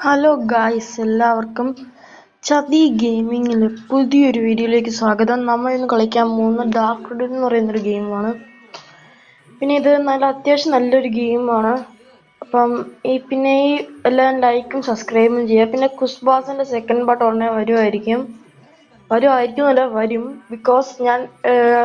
Hello guys, എല്ലാവർക്കും ചതി ഗെയിമിങ്ങിലെ പുതിയൊരു വീഡിയോയിലേക്ക് സ്വാഗതം. നമ്മൾ ഇന്ന് കളിക്കാൻ പോകുന്ന ഡാർക്ക് റെഡ് എന്ന് പറയുന്നൊരു ഗെയിമാണ്. പിന്നെ ഇത് അത്യാവശ്യം നല്ലൊരു ഗെയിമാണ്. അപ്പം ഈ എല്ലാവരും ലൈക്കും സബ്സ്ക്രൈബും ചെയ്യുക. പിന്നെ കുസ്ബാസിന്റെ സെക്കൻഡ് പാർട്ട് ഉടനെ വരും. ബിക്കോസ് ഞാൻ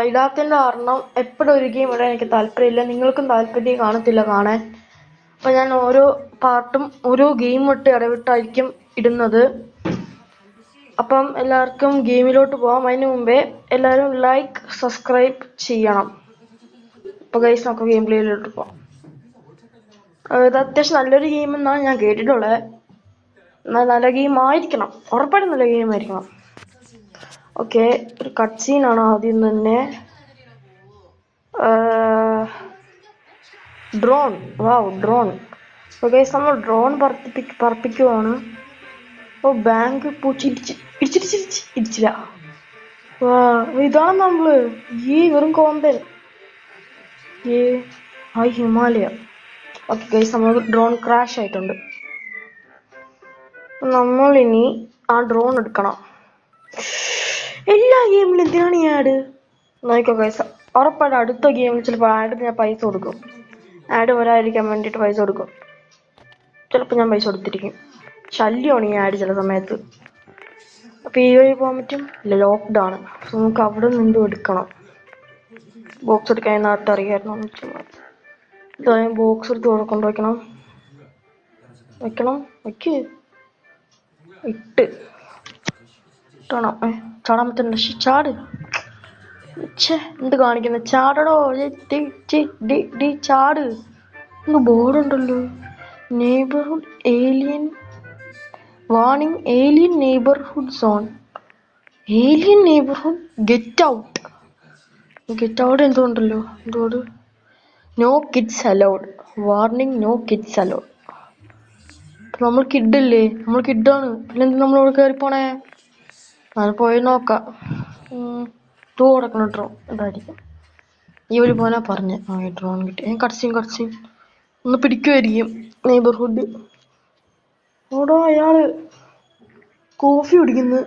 ഇടാത്തതിൻ്റെ കാരണം എപ്പോഴും ഒരു ഗെയിം ഇടാൻ എനിക്ക് താല്പര്യമില്ല, നിങ്ങൾക്കും താല്പര്യം കാണത്തില്ല കാണാൻ. അപ്പോൾ ഞാൻ ഓരോ പാർട്ടും ഓരോ ഗെയിം ഇടവിട്ടായിരിക്കും ഇടുന്നത്. അപ്പം എല്ലാവർക്കും ഗെയിമിലോട്ട് പോകാം. അതിന് മുമ്പേ എല്ലാവരും ലൈക്ക് സബ്സ്ക്രൈബ് ചെയ്യണം. അപ്പോൾ ഗൈസ്, നമുക്ക് ഗെയിം പ്ലേയിലോട്ട് പോകാം. ഇത് അത്യാവശ്യം നല്ലൊരു ഗെയിം എന്നാണ് ഞാൻ കേട്ടിട്ടുള്ളത്. നല്ല ഗെയിം ആയിരിക്കണം, ഉറപ്പായിട്ടും നല്ല ഗെയിം ആയിരിക്കണം. ഓക്കെ, ഒരു കട്ട് സീനാണ് ആദ്യം തന്നെ. Drone, drone. ഓക്കെ, നമ്മൾ ഡ്രോൺ പറപ്പിക്കുവാണ്. ബാങ്ക് ഇടിച്ചില്ല. ഇതാണ് നമ്മള് ഈ വെറും കോന്തൻ ഹിമാലയ. ഓക്കെ ഗൈസ്, നമ്മൾ ഡ്രോൺ ക്രാഷ് ആയിട്ടുണ്ട്. നമ്മളിനി ആ ഡ്രോൺ എടുക്കണം. എല്ലാ ഗെയിമിലും എന്തിനാണ് ഈ ആഡ്? നോക്കോ ഗൈസ്, ഉറപ്പായിട്ട് അടുത്ത ഗെയിമിൽ ചിലപ്പോൾ ആഡ് ഞാൻ പൈസ കൊടുക്കും. ആഡ് വരാതിരിക്കാൻ വേണ്ടിയിട്ട് പൈസ കൊടുക്കും. ചിലപ്പോൾ ഞാൻ പൈസ കൊടുത്തിരിക്കും. ശല്യമാണ് ഈ ആഡ് ചില സമയത്ത്. അപ്പോൾ ഈ വഴി പോകാൻ പറ്റും, ഇല്ല ലോക്ക്ഡാണ്. നമുക്ക് അവിടെ നിന്നും എടുക്കണം. ബോക്സ് എടുക്കാൻ നാട്ടറിയായിരുന്നു. ഇതായും ബോക്സ് എടുത്ത് അവിടെ കൊണ്ടുവയ്ക്കണം. ഇട്ടണം. ചാടാൻ പറ്റുന്നുണ്ട്. ചാട്. എന്ത് കാണിക്കുന്ന? ചാടടോ, ചാട്. ഒന്ന് ബോർഡുണ്ടല്ലോ, neighbourhood alien warning, alien neighbourhood zone, alien neighbourhood, get out എന്തുകൊണ്ടല്ലോ, എന്തുകൊണ്ട് no kids allowed, warning no kids allowed. നമ്മൾ കിഡല്ലേ, നമ്മൾ കിഡാണ്. പിന്നെന്ത് നമ്മളോട് കയറിപ്പോണേ? അത് പോയി നോക്കാം. കൊടുക്കണം ഡ്രോൺ. എന്തായിരിക്കും ഈ വഴി പോനാ പറഞ്ഞ. ഡ്രോൺ കിട്ടി. കട്സീൻ ഒന്ന് പിടിക്കുമായിരിക്കും. നെയ്ബർഹുഡ്. ഓടോ, അയാള് കോഫി കുടിക്കുന്നു.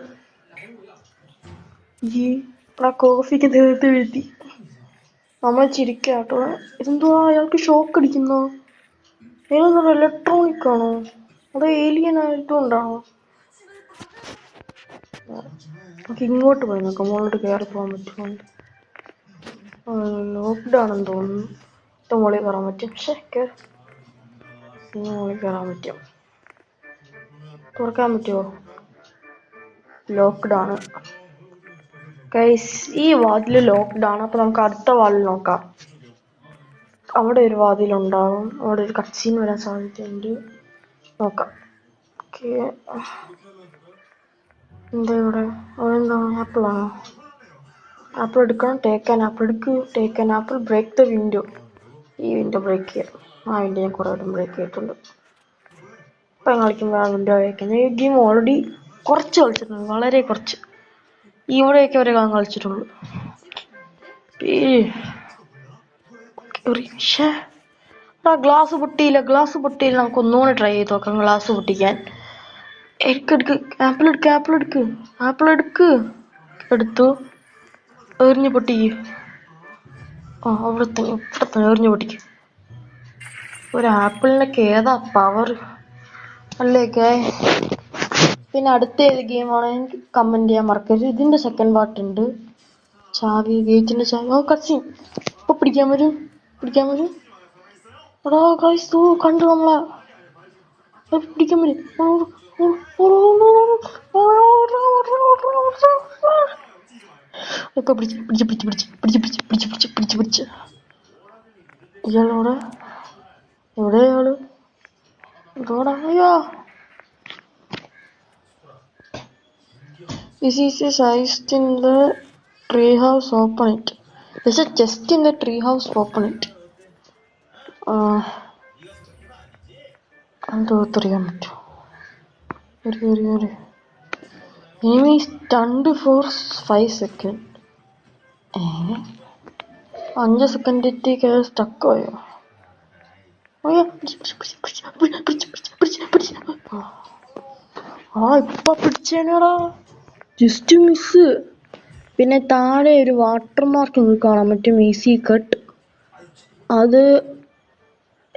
കോഫിക്ക് നേരത്തെ വീഴ്ത്തി. നമ്മൾ ചിരിക്കാട്ടോ. ഇതെന്തോ അയാൾക്ക് ഷോക്ക് അടിക്കുന്നോ? ഏതെന്തോ ഇലക്ട്രോണിക് ആണോ, അതോ ഏലിയൻ ആയിട്ടും ഉണ്ടാണോ? നമുക്ക് ഇങ്ങോട്ട് പോയി നോക്കാം, മുകളിലോട്ട് കയറി പോകാൻ പറ്റുമോ. ലോക്ക്ഡാണെന്ന് തോന്നുന്നു. മുകളിൽ കയറാൻ പറ്റും. മുകളിൽ കയറാൻ പറ്റും. തുറക്കാൻ പറ്റുമോ? ലോക്ക്ഡാണ് ഗൈസ്, ഈ വാതിൽ ലോക്ക്ഡാണ്. അപ്പോൾ നമുക്ക് അടുത്ത വാതിൽ നോക്കാം. അവിടെ ഒരു വാതിലുണ്ടാവും. അവിടെ ഒരു കട്സീൻ വരാൻ സാധ്യതയുണ്ട്. നോക്കാം. ഓക്കെ, എന്താ ഇവിടെ? അതെന്താണ്? ആപ്പിളാണോ? ആപ്പിൾ എടുക്കണം. Take an apple, break the window. ഈ വിൻഡോ ബ്രേക്ക് ചെയ്യാം. ആ വിൻഡോ ഞാൻ കുറേ ഇടം ബ്രേക്ക് ചെയ്തിട്ടുണ്ട്. ഇപ്പം കളിക്കുമ്പോൾ ആ വിൻഡോ വയ്ക്കാം. ഈ ഗെയിം ഓൾറെഡി കുറച്ച് കളിച്ചിട്ടുണ്ട്, വളരെ കുറച്ച്. ഇവിടെയൊക്കെ വരെ കളിച്ചിട്ടുള്ളൂ. ഗ്ലാസ് പൊട്ടിയില്ല. നമുക്ക് ഒന്നുകൂടെ ട്രൈ ചെയ്ത് നോക്കാം ഗ്ലാസ് പൊട്ടിക്കാൻ. ആപ്പിൾ എടുത്തു. എറിഞ്ഞ് പൊട്ടിക്ക്. ഇവിടെ എറിഞ്ഞ് പൊട്ടിക്ക്. ഒരു ആപ്പിളിനൊക്കെ ഏതാ പവർ അല്ലേ? പിന്നെ അടുത്ത ഏത് ഗെയിമാണ് എനിക്ക് കമന്റ് ചെയ്യാൻ മറക്കരുത്. ഇതിന്റെ സെക്കൻഡ് പാർട്ട് ഉണ്ട്. ചാവി, ഗേറ്റിന്റെ ചാവി. കട്സീൻ. ഇപ്പൊ പിടിക്കാൻ വരും. എടാ ഗൈസ്, കണ്ടു നമ്മളെ. പിടിക്കാൻ വരും. ഒക്കെ പിടിച്ച്. ഇയാളോടെ എവിടെയാള്? അയ്യോ, this is a chest in the treehouse, open it. There's a chest in the treehouse, open it. എന്തോ അറിയാൻ പറ്റും. ഒരു enemy stunned for 5 seconds. 5 സെക്കൻഡത്തേക്ക് stuck ആയോ? ഇപ്പൊ പിടിച്ചേനടാ, ജസ്റ്റ് മിസ്. പിന്നെ താഴെ ഒരു വാട്ടർ മാർക്ക് നിങ്ങൾക്ക് കാണാൻ പറ്റും, ഈസി കട്ട്. അത്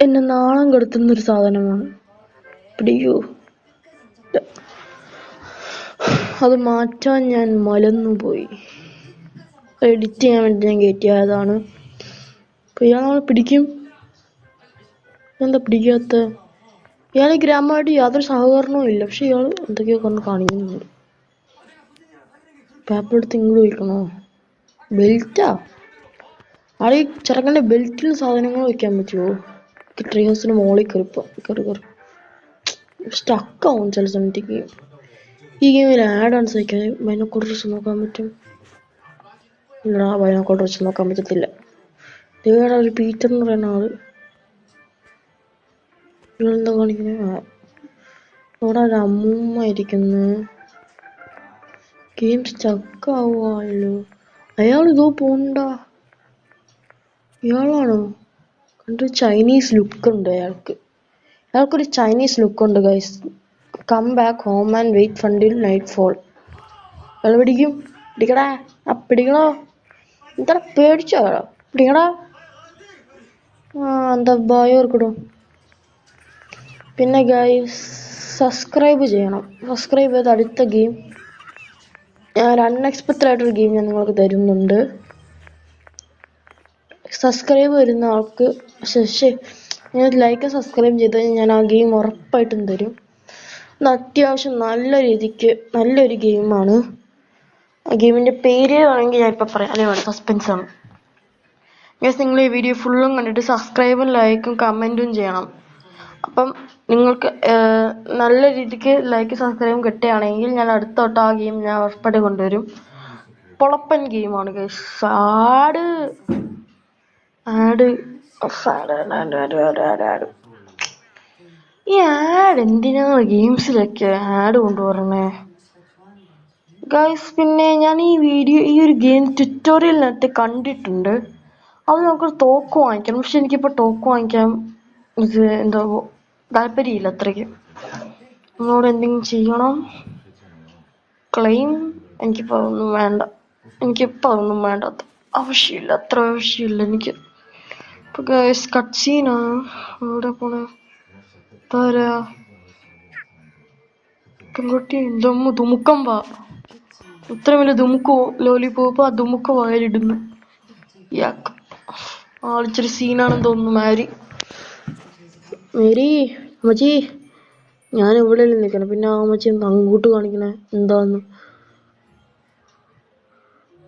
എന്നെ നാണം കെടുത്തുന്നൊരു സാധനമാണ്. പിടിക്കൂ. അത് മാറ്റാൻ ഞാൻ മലന്നുപോയി. എഡിറ്റ് ചെയ്യാൻ വേണ്ടി ഞാൻ കയറ്റിയതാണ്. അപ്പോൾ ഇയാൾ പിടിക്കും. എന്താ പിടിക്കാത്ത? ഇയാൾ ഈ ഗ്രാമമായിട്ട് യാതൊരു സഹകരണവും ഇല്ല. പക്ഷെ ഇയാൾ എന്തൊക്കെയോ കൊണ്ട് കാണിക്കുന്നുണ്ട്. പേപ്പർ എടുത്ത് ഇങ്ങോട്ട് വയ്ക്കണോ? ബെൽറ്റാ? ആടെ ഈ ചെറുക്കൻ്റെ ബെൽറ്റിൽ സാധനങ്ങൾ വയ്ക്കാൻ പറ്റുമോ? ട്രീ ഹൗസിന് മുകളിൽ കയറി സ്റ്റക്കാവും ചില സമയത്തേക്ക്. ഈ ഗെയിമിൽ ആഡാണ് സഹിക്കാൻ. ബൈനോക്കുലർ വെച്ച് നോക്കാൻ പറ്റും? ഇല്ലടാ, ബൈനോക്കുലർ വെച്ച് നോക്കാൻ പറ്റത്തില്ല. ഇതേടാ ഒരു പീറ്റർ എന്ന് പറയുന്ന ആള്. ഇതെന്താ കാണിക്കുന്നത്? ഇവിടെ ഒരു അമ്മൂമ്മ ഇരിക്കുന്നു. ഗെയിം സ്റ്റക്കാവുമല്ലോ. അയാൾ ഇതോ പോണ്ട. ഇയാളാണോ? കണ്ടൊരു ചൈനീസ് ലുക്ക് ഉണ്ട് അയാൾക്കൊരു ചൈനീസ് ലുക്ക് ഉണ്ട് guys. Come back home and wait until nightfall. അയാൾ പിടിക്കടാ. പിടിക്കണോ? എന്താ പേടിച്ചോ? പിടിക്കടാ. എന്താ ഭയം ഓർക്കിടും. പിന്നെ ഗൈസ് സബ്സ്ക്രൈബ് ചെയ്യണം. സബ്സ്ക്രൈബ് ചെയ്ത് അടുത്ത ഗെയിം ഞാൻ അൺഎക്സ്പെക്റ്റഡ് ആയിട്ടൊരു ഗെയിം ഞാൻ നിങ്ങൾക്ക് തരുന്നുണ്ട്. സബ്സ്ക്രൈബ് വരുന്ന ആൾക്ക് നിങ്ങൾ ലൈക്ക് സബ്സ്ക്രൈബ് ചെയ്ത് ഞാൻ ആ ഗെയിം ഉറപ്പായിട്ടും തരും. അത്യാവശ്യം നല്ല രീതിക്ക് നല്ലൊരു ഗെയിമാണ്. ആ ഗെയിമിൻ്റെ പേര് ആണെങ്കിൽ ഞാൻ ഇപ്പം പറയാം. അതേപോലെ സസ്പെൻസാണ്. ഗൈസ് നിങ്ങൾ ഈ വീഡിയോ ഫുള്ളും കണ്ടിട്ട് സബ്സ്ക്രൈബും ലൈക്കും കമൻറ്റും ചെയ്യണം. അപ്പം നിങ്ങൾക്ക് നല്ല രീതിക്ക് ലൈക്ക് സബ്സ്ക്രൈബും കിട്ടുകയാണെങ്കിൽ ഞാൻ അടുത്ത തൊട്ട് ആ ഗെയിം ഞാൻ ഉറപ്പായിട്ട് കൊണ്ടുവരും. പൊളപ്പൻ ഗെയിമാണ് ഗൈസ്. ഈ ആഡ് എന്തിനാണ് ഗെയിംസിലൊക്കെ ആഡ് കൊണ്ടുവരണേ ഗൈസ്? പിന്നെ ഞാൻ ഈ ഒരു ഗെയിം ട്യൂട്ടോറിയലിനകത്ത് കണ്ടിട്ടുണ്ട്. അത് നമുക്കൊരു തോക്ക് വാങ്ങിക്കണം. പക്ഷെ എനിക്കിപ്പോൾ തോക്ക് വാങ്ങിക്കാൻ എന്തോ താല്പര്യമില്ല അത്രയ്ക്ക്. നമ്മളോട് എന്തെങ്കിലും ചെയ്യണം. ക്ലെയിം. എനിക്കിപ്പോൾ അതൊന്നും വേണ്ട. ആവശ്യമില്ല, അത്ര ആവശ്യമില്ല എനിക്ക്. ഇപ്പോൾ ഗൈസ് കട്ട് സീനാണ്. എവിടെ പോണേ? താരാ പെൺകുട്ടി ദുമുക്കം വാ. ഇത്ര വലിയ ദുമുക്കോ ലോലിപോപ്പ് ആ ദുമുക്ക വായിലിടുന്നു. ആളിച്ചിരി സീനാണെന്ന് തോന്നുന്നു. മേരി അമ്മച്ചി, ഞാൻ ഇവിടെ നിൽക്കണം. പിന്നെ ആ അമ്മച്ചി അങ്ങോട്ട് കാണിക്കണേ എന്താന്ന്?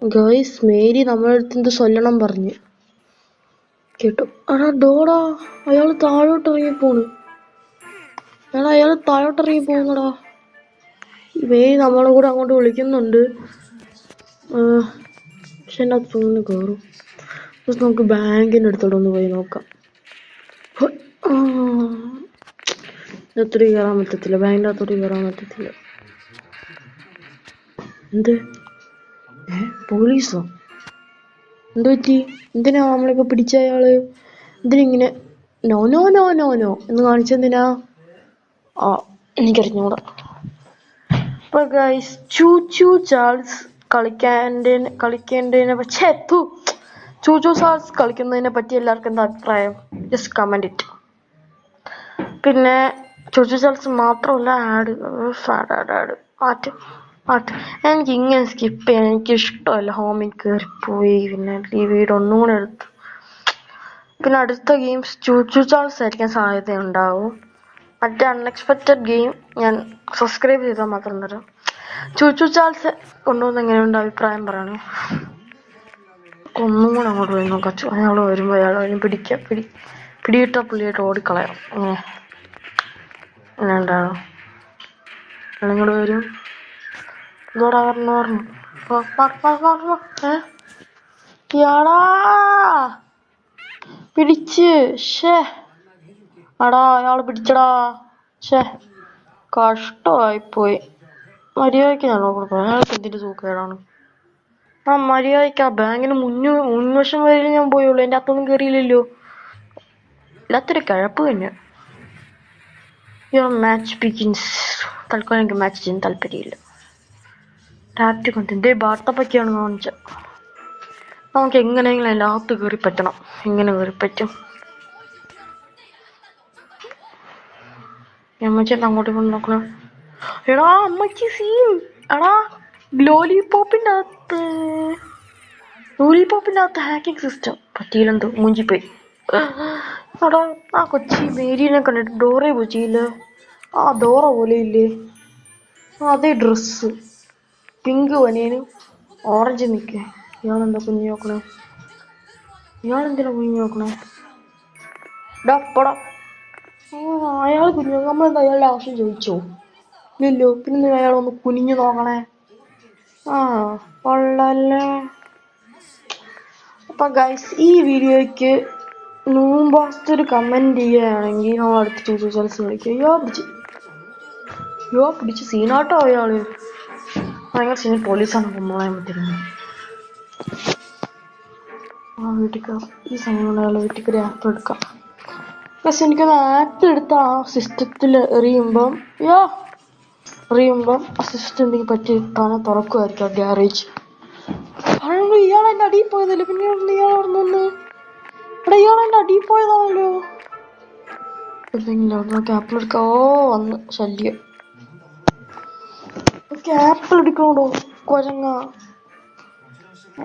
ഗൈസ് മേരി നമ്മളെ അടുത്ത് എന്ത് ചൊല്ലണം പറഞ്ഞു കേട്ടോ. ഡോടാ അയാൾ താഴോട്ട് ഇറങ്ങി പോകുന്നടാ. മേരി നമ്മളെ കൂടെ അങ്ങോട്ട് വിളിക്കുന്നുണ്ട്. പക്ഷെ എൻ്റെ അകത്ത് ഒന്ന് കയറും. നമുക്ക് ബാങ്കിൻ്റെ അടുത്തോടെ പോയി നോക്കാം. അകത്തോട്ട് കയറാൻ പറ്റത്തില്ല. ബാങ്കിൻ്റെ അകത്തോട്ട് കയറാൻ പറ്റത്തില്ല. എന്ത്? പോലീസോ? എന്ത് പറ്റി? എന്തിനാ നമ്മളിപ്പോ പിടിച്ച അയാള്? എന്തിനിങ്ങനെ നോ എന്ന് കാണിച്ചെന്തിനാ? എനിക്കറിഞ്ഞൂടാ. അപ്പൊ ഗൈസ് ചൂച്ചു ചാൾസ് കളിക്കുന്നതിനെ പറ്റി എല്ലാവർക്കും എന്താ അഭിപ്രായം? Just comment it. പിന്നെ ചൂച്ചു ചാൾസ് മാത്രമല്ല ആഡ് എനിക്ക് ഇങ്ങനെ സ്കിപ്പ് ചെയ്യാൻ എനിക്കിഷ്ടമല്ല. ഹോമിൽ കയറിപ്പോയി പിന്നെ ഈ വീട് ഒന്നും കൂടെ എടുത്ത്. പിന്നെ അടുത്ത ഗെയിംസ് ചൂച്ചു ചാൾസ് ആയിരിക്കാൻ സാധ്യതയുണ്ടാവും. മറ്റേ അൺഎക്സ്പെക്റ്റഡ് ഗെയിം ഞാൻ സബ്സ്ക്രൈബ് ചെയ്താൽ മാത്രം തരാം. ചൂച്ചു ചാൾസ് കൊണ്ടുവന്ന് എങ്ങനെയുണ്ട് അഭിപ്രായം പറയണേ. ഒന്നും കൂടെ അങ്ങോട്ട് പോയി നോക്കാം. അയാൾ വരുമ്പോൾ അതിന് പിടിയിട്ട പുള്ളിയായിട്ട് ഓടിക്കളയാം. അങ്ങനെ ഉണ്ടാകും. അയാളിങ്ങോട്ട് വരും. ഇതോടെ പറഞ്ഞു ഇയാളാ പിടിച്ച്. അയാള് പിടിച്ചടാ. കഷ്ടമായിപ്പോയി. മര്യാദയ്ക്ക് ഞാൻ കൊടുത്തു. അയാൾക്ക് എന്തിന്റെ സൂക്കേടാണ്? മര്യാദയ്ക്ക് ആ ബാങ്കിന് മുൻവശം വരെ ഞാൻ പോയുള്ളൂ. എൻ്റെ അകത്തൊന്നും കയറിയില്ലല്ലോ. ഇല്ലാത്തൊരു കിഴപ്പ് തന്നെ. Match begins. തൽക്കാലം എനിക്ക് മാച്ച് ചെയ്യാൻ താല്പര്യമില്ല. ടാറ്റ് കണ്ടിൻ്റെ ബാർത്തപ്പൊക്കെയാണ് കാണിച്ചത്. നമുക്ക് എങ്ങനെയെങ്കിലും അതിനകത്ത് കയറി പറ്റണം. എങ്ങനെ കയറി പറ്റും? അമ്മച്ചേട്ടൻ അങ്ങോട്ട് കൊണ്ട് നോക്കണം. എടാ അമ്മച്ചി സീൻ. എടാ ലോലിപോപ്പിൻ്റെ അകത്ത് ഹാക്കിംഗ് സിസ്റ്റം പറ്റിയില്ലെന്തോ, മൂഞ്ചിപ്പോയി. എടാ ആ കൊച്ചി മേരീനെ കണ്ടിട്ട് ഡോറയെ കൊച്ചിയില്ല. ആ ഡോറ പോലെ ഇല്ലേ? അതേ ഡ്രസ്സ്, പിങ്ക് ബനിയനും ഓറഞ്ച് നിൽക്കേ. ഇയാളെന്താ കുഞ്ഞു നോക്കണേ? ഇയാളെന്തിനാ കുഞ്ഞു നോക്കണേ? ഡാ പോടാ. അയാൾ കുഞ്ഞു, നമ്മളെന്താ അയാളുടെ ആവശ്യം ചോദിച്ചോ? ഇല്ലല്ലോ. പിന്നെ അയാളൊന്ന് കുനിഞ്ഞു നോക്കണേ. ആ കൊള്ളല്ലേ. അപ്പം ഗൈസ്, ഈ വീഡിയോയ്ക്ക് ഒരു കമൻറ്റ് ചെയ്യുകയാണെങ്കിൽ നമ്മൾ അടുത്ത 2 റിസൾട്ട്സ് വിളിക്കുക. പിടിച്ച് സീനാട്ടോ അയാള്. ഭയങ്കര സീൻ. പോലീസാണ് കൊണ്ടുപോകാൻ പറ്റുന്നത്. ആ വീട്ടിൽ കയറാം. ഈ സമയം അയാൾ വീട്ടിൽ കയറി ആപ്പ് എടുക്കാം. പക്ഷെ എനിക്കൊന്ന് ആപ്പ് എടുത്ത ആ സിസ്റ്റത്തിൽ എറിയുമ്പം ആ സിസ്റ്റം എന്തെങ്കിലും പറ്റി താനെ തുറക്കുമായിരിക്കും. ഗ്യാരേജ് ഇയാളെൻ്റെ അടിയിൽ പോയതല്ലേ. പിന്നെ ഇയാൾ അവിടെ നിന്ന് ഇയാളെൻ്റെ അടിയിൽ പോയതാണല്ലോ. എന്തെങ്കിലും നമുക്ക് ആപ്പിൾ എടുക്കാം. വന്ന് ശല്യം. ആപ്പിൾ എടുക്കണോടോ കൊരങ്ങ.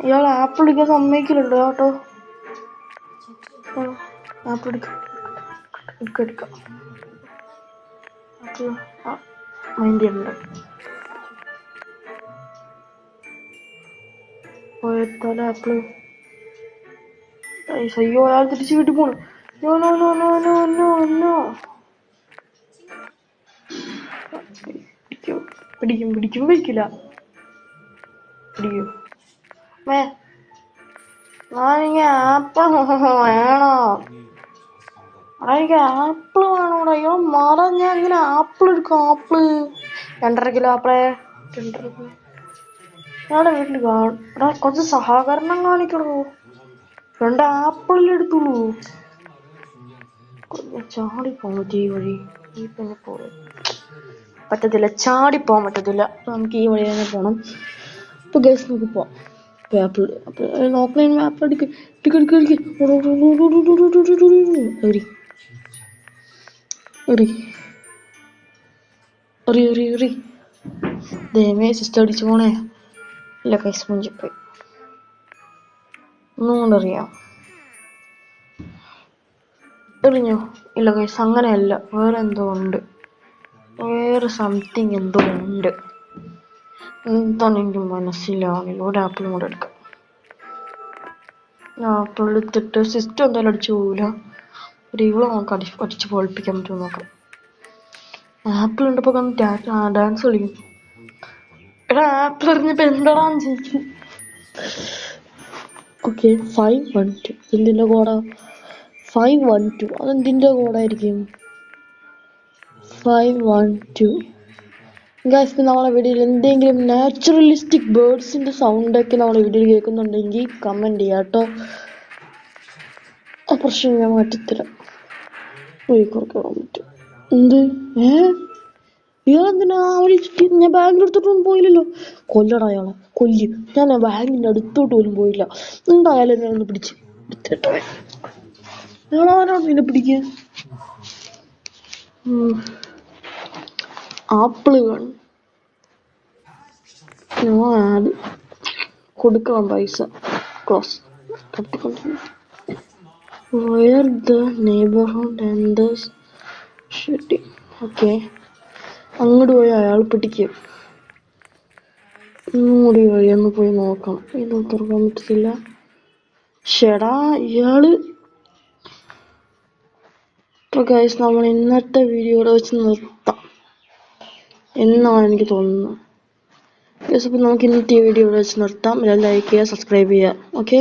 ഇയാൾ ആപ്പിൾ എടുക്കാൻ സമ്മതിക്കില്ലല്ലോ കേട്ടോ. ആപ്പിൾ എടുക്കാം. മൈൻഡ് ചെയ്യണ്ട. ആപ്പിള് അയ്യോ, അയാൾ തിരിച്ച് വീട്ടിൽ പോണു. പിടിക്കും പിടിക്കില്ല. പിടിക്കൂ. എനിക്ക് ആപ്പിൾ വേണോ? എനിക്ക് ആപ്പിൾ വേണോടാ. അയ്യോ മാറാ, ഞാൻ ഇങ്ങനെ ആപ്പിൾ എടുക്കും. Apple 2.5 kilo ആപ്പിളെ. 2.5 കിലോ ഞങ്ങളുടെ വീട്ടിൽ എടാ കുറച്ച് സഹകരണം കാണിക്കണോ. 2 ആപ്പിളിലെടുത്തുള്ളൂ. ചാടിപ്പോകാൻ പറ്റും ഈ വഴി. ഈ പിന്നെ പറ്റത്തില്ല, ചാടിപ്പോകാൻ പറ്റത്തില്ല. നമുക്ക് ഈ വഴി തന്നെ പോകണം. ഇപ്പൊ ഗൈസ് നമുക്ക് പോവാം. ആപ്പിൾ നോക്കണേ. ആപ്പിൾ എടുക്ക്. ദൈവമേ, സിസ്റ്റം അടിച്ചു പോണേ. ഇല്ല ഗൈസ്, മുഞ്ചിപ്പോയി. ഒന്നുകൊണ്ടറിയാം. എറിഞ്ഞോ? ഇല്ല ഗൈസ്, അങ്ങനെയല്ല. വേറെ എന്തോ ഉണ്ട്. വേറെ സംതിങ് എന്തോ ഉണ്ട്. എന്താണ് എനിക്ക് മനസ്സിലാവില്ല. ഒരു ആപ്പിളും കൂടെ എടുക്കാം. ആപ്പിൾ എടുത്തിട്ട് സിസ്റ്റം എന്തായാലും അടിച്ചു പോവില്ല. ഒരു ഇവളെ നമുക്ക് അടിച്ച് പൊളിപ്പിക്കാൻ പറ്റുമോ നോക്കാം. ആപ്പിൾ ഉണ്ടപ്പോ ഡാൻസ് കളിക്കും. എടാ ആപ്പിൾ എറിഞ്ഞപ്പോ എന്താടാന്ന് ചോദിക്കും. ഓക്കെ, 512 എന്തിൻ്റെ കോഡാ? 512 അതെന്തിൻ്റെ കോഡായിരിക്കും? 512 ഗൈസ്, നമ്മളെ വീഡിയോയിൽ എന്തെങ്കിലും നാച്ചുറലിസ്റ്റിക് ബേർഡ്സിൻ്റെ സൗണ്ടൊക്കെ നമ്മളെ വീഡിയോയിൽ കേൾക്കുന്നുണ്ടെങ്കിൽ കമൻറ്റ് ചെയ്യാം കേട്ടോ. ആ പ്രശ്നം ഞാൻ മാറ്റത്തില്ല. കുറയ്ക്കാൻ പറ്റും. എന്ത് ഇയാളെന്തിനാ അവിടെ ചുറ്റി? ഞാൻ ബാങ്കിൻ്റെ അടുത്തോട്ടൊന്നും പോയില്ലല്ലോ. കൊല്ലടാ അയാളെ, കൊല്ലും. ഞാൻ ബാങ്കിൻ്റെ അടുത്തോട്ട് പോലും പോയില്ല. എന്തായാലും എന്നെ ഒന്ന് പിടിച്ച് എടുത്തിട്ടോ. ഇയാളാരാണ് നിന്നെ പിടിക്കുക? ആപ്പിളുകൾ ഞാൻ കൊടുക്കണം പൈസ. Close. Where the neighborhood and the shooting. Okay, അങ്ങോട്ട് പോയി അയാൾ പിടിക്കും. ഇങ്ങോട്ട് വഴിയൊന്ന് പോയി നോക്കാം. ഇത് തുറക്കാൻ പറ്റത്തില്ല. ഷെടാ ഇയാള്. ഇപ്പൊ ഗൈസ്, നമ്മൾ ഇന്നത്തെ വീഡിയോയുടെ വെച്ച് നിർത്താം എന്നാണ് എനിക്ക് തോന്നുന്നത്. ഗൈസ്, അപ്പോൾ നമുക്ക് ഇന്നത്തെ വീഡിയോ ഇവിടെ വെച്ച് നിർത്താം. ലൈക്ക് ചെയ്യുക, സബ്സ്ക്രൈബ് ചെയ്യുക. ഓക്കെ.